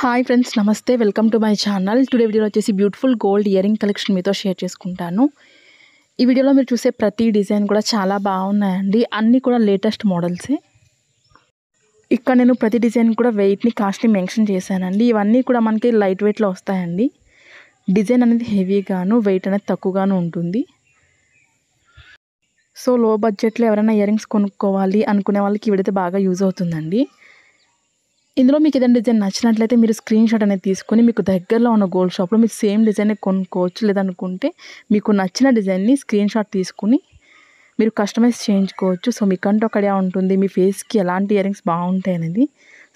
Hi friends, నమస్తే. Welcome to my channel. Today వీడియోలో వచ్చేసి beautiful gold ear ring collection మీతో షేర్ చేసుకుంటాను. ఈ వీడియోలో మీరు చూసే ప్రతి డిజైన్ కూడా చాలా బాగున్నాయండి. అన్నీ కూడా లేటెస్ట్ మోడల్సే. ఇక్కడ నేను ప్రతి డిజైన్ కూడా వెయిట్ని, కాస్ట్ని మెన్షన్ చేశానండి. ఇవన్నీ కూడా మనకి లైట్ వెయిట్లో వస్తాయండి. డిజైన్ అనేది హెవీగాను, వెయిట్ అనేది తక్కువగాను ఉంటుంది. సో లో బడ్జెట్లో ఎవరైనా ఇయర్ రింగ్స్ కొనుక్కోవాలి అనుకునే వాళ్ళకి ఈ వీడియో బాగా యూజ్ అవుతుందండి. ఇందులో మీకు ఏదైనా డిజైన్ నచ్చినట్లయితే మీరు స్క్రీన్ షాట్ అనేది తీసుకొని మీకు దగ్గరలో ఉన్న గోల్డ్ షాప్లో మీరు సేమ్ డిజైన్ కొనుక్కోవచ్చు. లేదనుకుంటే మీకు నచ్చిన డిజైన్ని స్క్రీన్ షాట్ తీసుకుని మీరు కస్టమైజ్ చేయించుకోవచ్చు. సో మీకంటూ ఒక ఐడియా ఉంటుంది మీ ఫేస్కి ఎలాంటి ఇయర్ రింగ్స్ బాగుంటాయి అనేది.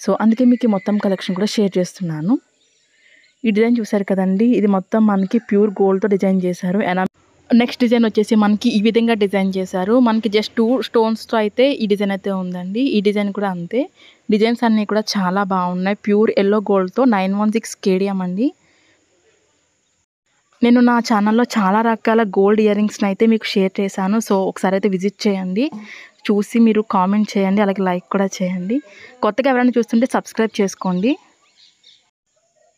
సో అందుకే మీకు మొత్తం కలెక్షన్ కూడా షేర్ చేస్తున్నాను. ఈ డిజైన్ చూసారు కదండి, ఇది మొత్తం మనకి ప్యూర్ గోల్డ్తో డిజైన్ చేశారు. నెక్స్ట్ డిజైన్ వచ్చేసి మనకి ఈ విధంగా డిజైన్ చేశారు. మనకి జస్ట్ 2 స్టోన్స్తో అయితే ఈ డిజైన్ అయితే ఉందండి. ఈ డిజైన్ కూడా అంతే. డిజైన్స్ అన్నీ కూడా చాలా బాగున్నాయి. ప్యూర్ ఎల్లో గోల్డ్తో 916 కేడియం అండి. నేను నా ఛానల్లో చాలా రకాల గోల్డ్ ఇయర్ రింగ్స్ని అయితే మీకు షేర్ చేశాను. సో ఒకసారి అయితే విజిట్ చేయండి, చూసి మీరు కామెంట్ చేయండి, అలాగే లైక్ కూడా చేయండి. కొత్తగా ఎవరైనా చూస్తుంటే సబ్స్క్రైబ్ చేసుకోండి.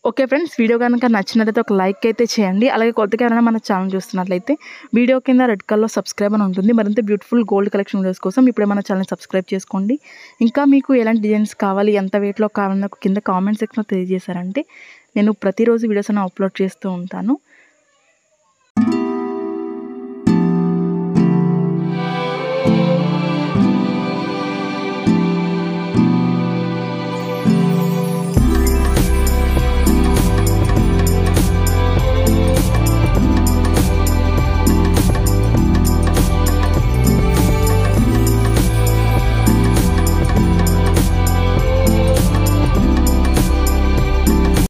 ఓకే ఫ్రెండ్స్, వీడియో కనుక నచ్చినట్లయితే ఒక లైక్ అయితే చేయండి. అలాగే కొత్తగా ఎవరైనా మన ఛానల్ చూస్తున్నట్లయితే వీడియో కింద రెడ్ కలర్లో సబ్స్క్రైబ్ అని ఉంటుంది. మరింత బ్యూటిఫుల్ గోల్డ్ కలెక్షన్ వీడియోస్ కోసం ఇప్పుడే మన ఛానల్ సబ్స్క్రైబ్ చేసుకోండి. ఇంకా మీకు ఎలాంటి డిజైన్స్ కావాలి, ఎంత వెయిట్లో కావాలి నాకు కింద కామెంట్ సెక్షన్లో తెలియజేశారంటే నేను ప్రతిరోజు వీడియోస్ అప్లోడ్ చేస్తూ ఉంటాను.